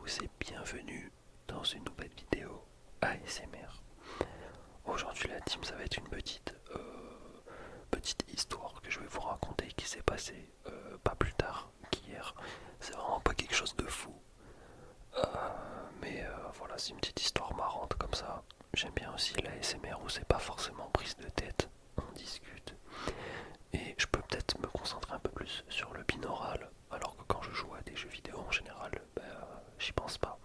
tous et bienvenue dans une nouvelle vidéo ASMR. Aujourd'hui la team, ça va être une petite histoire que je vais vous raconter qui s'est passée pas plus tard qu'hier. C'est vraiment pas quelque chose de fou, mais voilà, c'est une petite histoire marrante comme ça. J'aime bien aussi l'ASMR où c'est pas forcément prise de tête, on discute. Et je peux peut-être me concentrer un peu plus sur le binaural, alors que quand je joue à des jeux vidéo en général, j'y pense pas.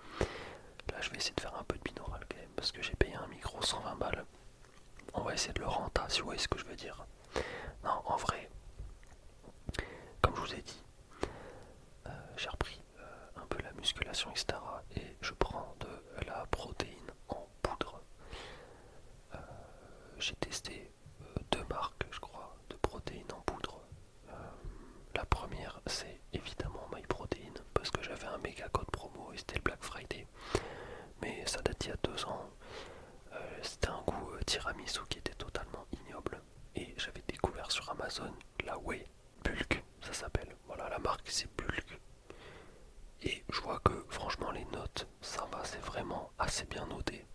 Là je vais essayer de faire un peu de binaural quand même, parce que j'ai payé un micro 120 balles. On va essayer de le renta, si vous voyez ce que je veux dire. Non, en vrai, comme je vous ai dit, j'ai repris un peu la musculation, etc. Et je prends de la protéine en poudre. J'ai testé deux marques, je crois, de protéines en poudre. Euh, la première, c'est évidemment MyProtein, parce que j'avais un méga code promo et c'était le Black Friday. Mais ça date d'il y a 2 ans. C'était un goût tiramisu qui était totalement ignoble. Et j'avais découvert sur Amazon la Whey Bulk, ça s'appelle. Voilà, la marque c'est Bulk. Et je vois que franchement les notes, ça va, c'est vraiment assez bien noté.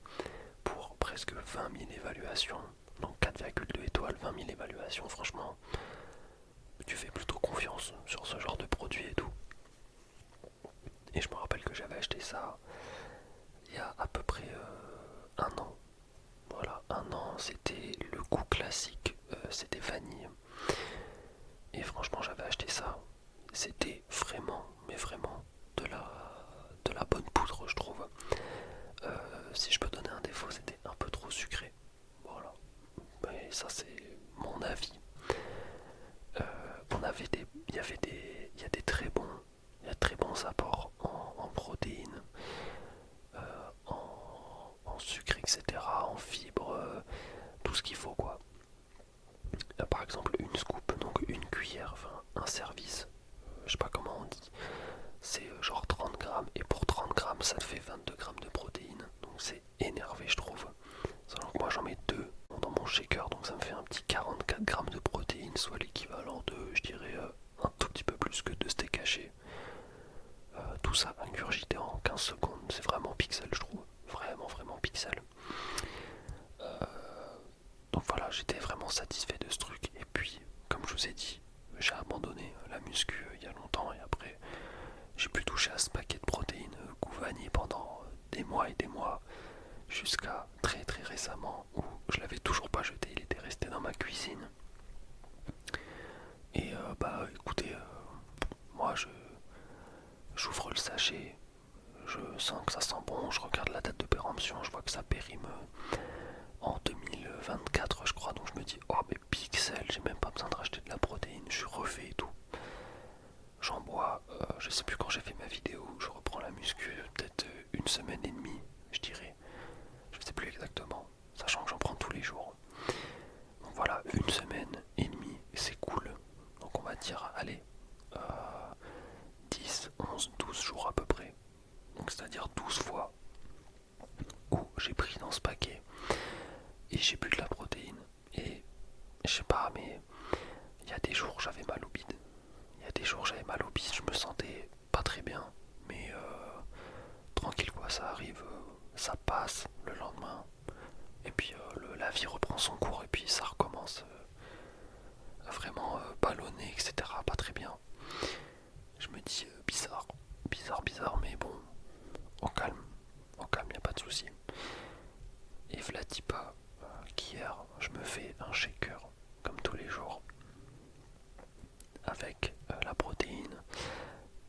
Pour presque 20 000 évaluations, donc 4,2 étoiles, 20 000 évaluations, franchement, tu fais plutôt confiance sur ce genre de produit et tout. Et je me rappelle que j'avais acheté ça il y a à peu près un an. Voilà, un an, c'était le goût classique, c'était vanille. Et franchement, j'avais acheté ça. C'était vraiment, mais vraiment, de la bonne poudre, je trouve. Si je peux donner un défaut, c'était un peu trop sucré. Voilà. Mais ça, c'est mon avis. Il y a des très bons, il y a de très bons apports en protéines, en sucre, etc., en fibres, tout ce qu'il faut, quoi. Par exemple, une scoop, donc une cuillère, enfin un service, je sais pas comment on dit, c'est genre 30 grammes, et pour 30 grammes, ça te fait 22 grammes de protéines, donc c'est énervé, je trouve. Sachant que moi j'en mets deux dans mon shaker, donc ça me fait un petit 44 grammes de protéines, soit l'équivalent de, je dirais, un tout petit peu plus que 2 steaks hachés. Tout ça ingurgité en 15 secondes, c'est vraiment pixel, je trouve. Vraiment, vraiment pixel. Donc voilà, j'étais vraiment satisfait de ce truc. Et puis, comme je vous ai dit, j'ai abandonné la muscu il y a longtemps et après, j'ai pu toucher à ce paquet de protéines Gouvani pendant des mois et des mois, jusqu'à très très récemment où je l'avais toujours pas jeté, il était resté dans ma cuisine. Et écoutez, moi j'ouvre le sachet, je sens que ça sent bon, je regarde la date de péremption, je vois que ça périme en 2024 je crois, donc je me dis oh mais pixel, j'ai même pas besoin de racheter de la protéine, je suis refait et tout. J'en bois, je sais plus quand j'ai fait ma vidéo, je reprends la muscu, peut-être une semaine et demie, je dirais. Je sais plus exactement, sachant que j'en prends tous les jours. Donc voilà, une semaine et demie, c'est cool. Donc on va dire, allez, 10, 11, 12 jours à peu près. Donc c'est-à-dire 12 fois où j'ai pris dans ce paquet et j'ai bu de la protéine. Et je sais pas, mais il y a des jours j'avais mal au bide. Il y a des jours j'avais mal au bide, je me sentais pas très bien. Mais tranquille quoi, ça arrive, ça passe le lendemain. Et puis la vie reprend son cours et puis ça recommence vraiment ballonné, etc. Pas très bien. Je me dis bizarre, bizarre, bizarre, mais bon, au calme, y a pas de souci. Et v'là pas qu'hier, je me fais un shaker, comme tous les jours, avec la protéine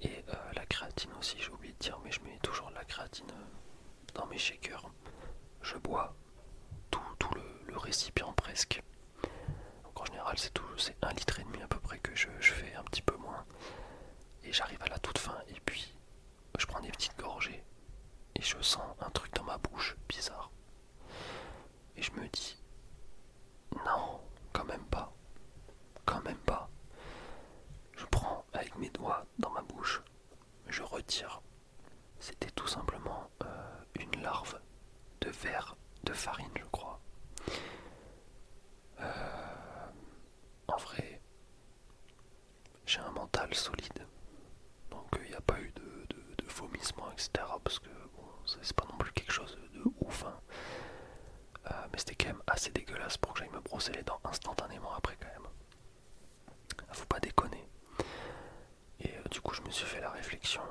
et la créatine aussi, j'ai oublié de dire, mais je mets toujours de la créatine dans mes shakers. Je bois tout le récipient presque. Donc en général, c'est 1,5 litre à peu près que je fais un petit peu moins. Et j'arrive à la toute fin, et puis je prends des petites gorgées, et je sens un truc dans ma bouche bizarre. Et je me dis, non, quand même pas, quand même pas. Je prends avec mes doigts dans ma bouche, je retire. C'était tout simplement une larve de verre de farine, je crois. En vrai, j'ai un mental solide, donc il n'y a pas eu de vomissement, etc. etc. Parce que bon, c'est pas non plus quelque chose de ouf, hein. Mais c'était quand même assez dégueulasse pour que j'aille me brosser les dents instantanément après quand même. Faut pas déconner. Et du coup je me suis fait la réflexion.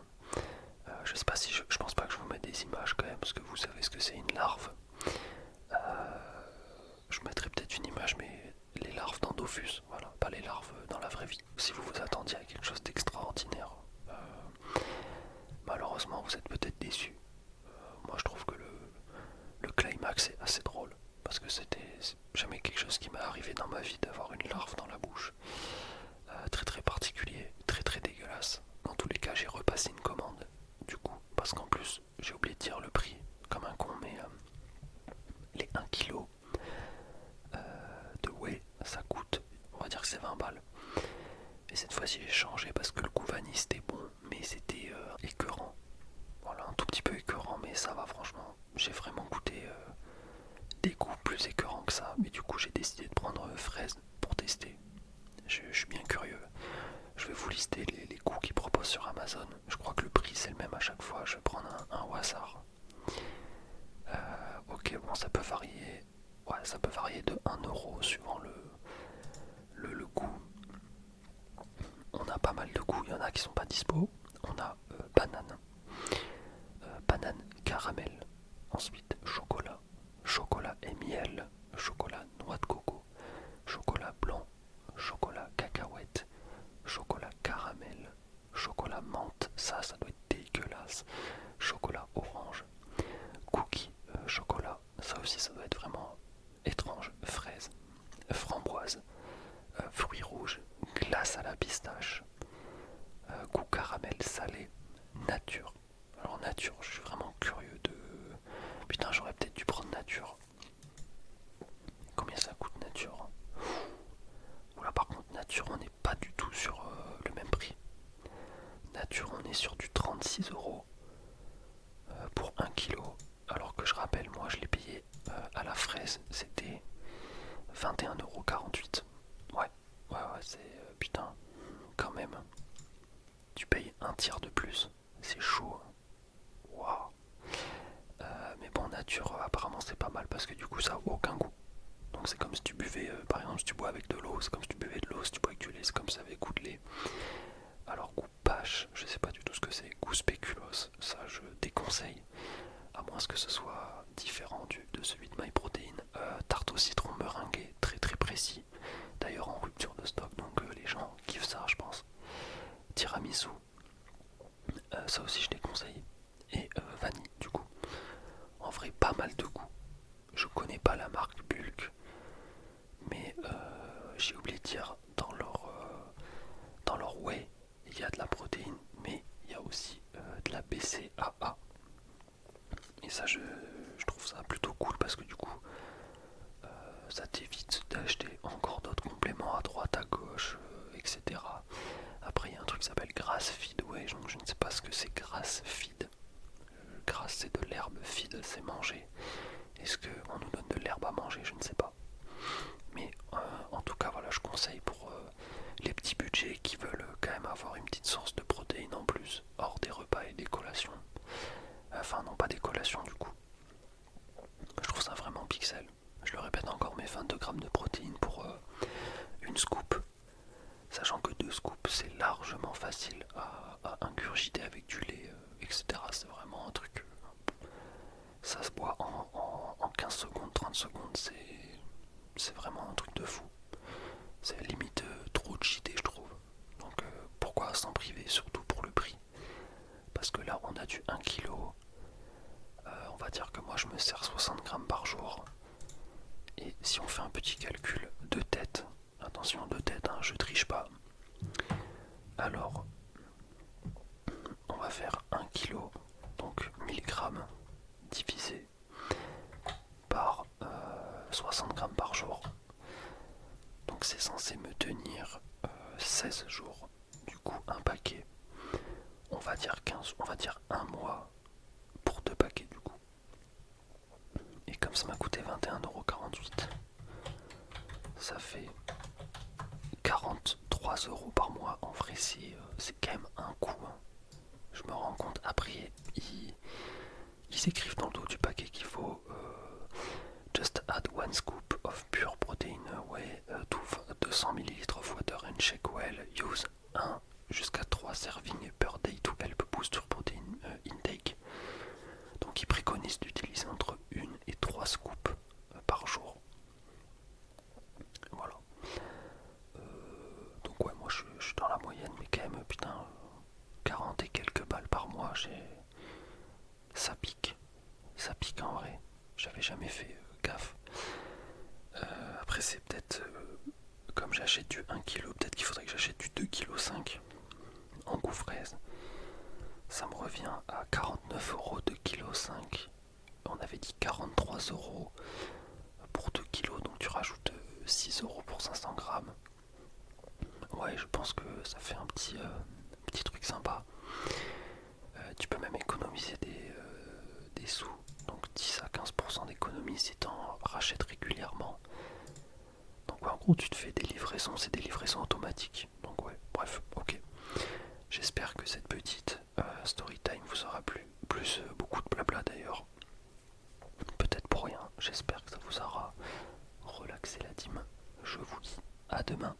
Je sais pas si je pense pas que je vous mette des images quand même, parce que vous savez ce que c'est une larve. Je mettrai peut-être une image, mais les larves d'Endophus, voilà, pas les larves dans la vraie vie. Si vous vous attendiez à quelque chose d'extraordinaire, malheureusement vous êtes peut-être déçus. Moi je trouve que le climax est assez drôle, parce que c'est jamais quelque chose qui m'est arrivé dans ma vie d'avoir une larve dans la bouche. Très très particulier, très très dégueulasse. Dans tous les cas j'ai repassé une commande, du coup, parce qu'en plus j'ai oublié de dire le prix, comme un con, mais les 1 kg de whey, ça coûte, on va dire que c'est 20 balles. Et cette fois-ci j'ai changé parce que le goût vanille c'était bon, mais c'était écœurant. Voilà, un tout petit peu écœurant, mais ça va franchement. J'ai vraiment goûté des goûts plus écœurants que ça, mais du coup j'ai décidé de prendre fraise pour tester. Je suis bien curieux. Je vais vous lister les goûts qu'ils proposent sur Amazon. Je crois que le prix c'est le même à chaque fois. Je vais prendre un au hasard. Ok, bon, ça peut varier. Ouais, ça peut varier de 1 € suivant le goût. On a pas mal de goûts. Il y en a qui sont pas dispo. On a banane, banane caramel. Ensuite chocolat, chocolat et miel, chocolat noix de coco, chocolat blanc, chocolat cacahuète, chocolat caramel, chocolat menthe, ça doit être dégueulasse, chocolat orange, cookie chocolat, ça aussi ça doit être vraiment étrange, fraise, framboise, fruits rouges, glace à la pistache, goût caramel salé, nature. Alors nature, je suis vraiment curieux de... Putain, j'aurais peut-être dû prendre nature. Combien ça coûte nature? Oula, par contre nature on n'est pas du tout sur le même prix. Nature on est sur du 36 € pour 1 kg. Alors que je rappelle, moi je l'ai payé à la fraise, c'était 21,48 €. Ouais, c'est... putain, quand même. Tu payes un tiers de plus. C'est chaud. Waouh. Mais bon, nature, apparemment c'est pas mal parce que du coup ça a aucun goût. Donc c'est comme si tu buvais, par exemple si tu bois avec de l'eau, c'est comme si tu buvais de l'eau, si tu bois avec du lait, c'est comme si ça avait goût de lait. Alors goût pâche, je sais pas du tout ce que c'est. Goût spéculoos, ça je déconseille. À moins que ce soit différent de celui de MyProtein. Tarte au citron meringuée, très très précis. D'ailleurs en rupture de stock, donc les gens kiffent ça je pense. Tiramisu, ça aussi je déconseille. Et vanille du coup. En vrai pas mal de goût. Je connais pas la marque Bulk, mais j'ai oublié de dire dans leur whey il y a de la protéine, mais il y a aussi de la BCAA. Et ça je trouve ça plutôt cool parce que du coup ça t'évite d'acheter encore d'autres compléments à droite, à gauche, etc. Après il y a un truc qui s'appelle grass feed, ouais, donc je ne sais pas ce que c'est grass feed. Grass c'est de l'herbe, feed c'est manger. Est-ce qu'on nous donne de l'herbe à manger? Je ne sais pas. Mais en tout cas voilà, je conseille pour les petits budgets qui veulent quand même avoir une petite source de protéines en plus, hors des repas et des collations. Enfin non, pas des collations du coup. Je trouve ça vraiment pixel. Je le répète encore, mais 22 grammes de protéines pour une scoop. Sachant que 2 scoops c'est largement facile à ingurgiter avec du lait, etc. C'est vraiment un truc... ça se boit en 15 secondes, 30 secondes, c'est vraiment un truc de fou. C'est limite trop cheaté je trouve. Donc pourquoi s'en priver, surtout pour le prix? Parce que là on a du 1 kg. On va dire que moi je me sers 60 grammes par jour. Et si on fait un petit calcul de tête, attention de tête, hein, je triche pas. Alors on va faire 1 kg, donc 1000 grammes divisé par 60 grammes par jour. Donc c'est censé me tenir 16 jours. Du coup un paquet, on va dire 15, on va dire un mois pour 2 paquets du coup. Et comme ça m'a coûté 21,48 €, ça fait 43 € par mois. En vrai c'est quand même un coût, hein. Je me rends compte, après ils écrivent dans le dos du paquet qu'il faut just add one scoop of pure protein whey to 200 ml of water and shake well. Use 1 jusqu'à 3 servings per day to help boost your protein intake. Donc ils préconisent d'utiliser entre 1 et 3 scoops par jour. Voilà. Donc ouais, moi je suis dans la moyenne, mais quand même, putain, 40 et quelques balles par mois, ça pique. Ça pique en vrai. J'avais jamais fait gaffe. Après c'est peut-être, comme j'achète du 1 kg, peut-être qu'il faudrait que j'achète du 2,5 kg en goût fraise. Ça me revient à 49 € 2,5 kg. On avait dit 43 € pour 2 kg, donc tu rajoutes 6 € pour 500 grammes. Ouais, je pense que ça fait un petit truc sympa. Tu peux même économiser des sous, donc 10 à 15% d'économie si tu en rachètes régulièrement. Donc ouais, en gros tu te fais des livraisons, c'est des livraisons automatiques. Donc ouais, bref, ok. J'espère que cette petite story time vous aura plu. Plus beaucoup de blabla d'ailleurs. Peut-être pour rien, j'espère que ça vous aura relaxé la dîme. Je vous dis à demain.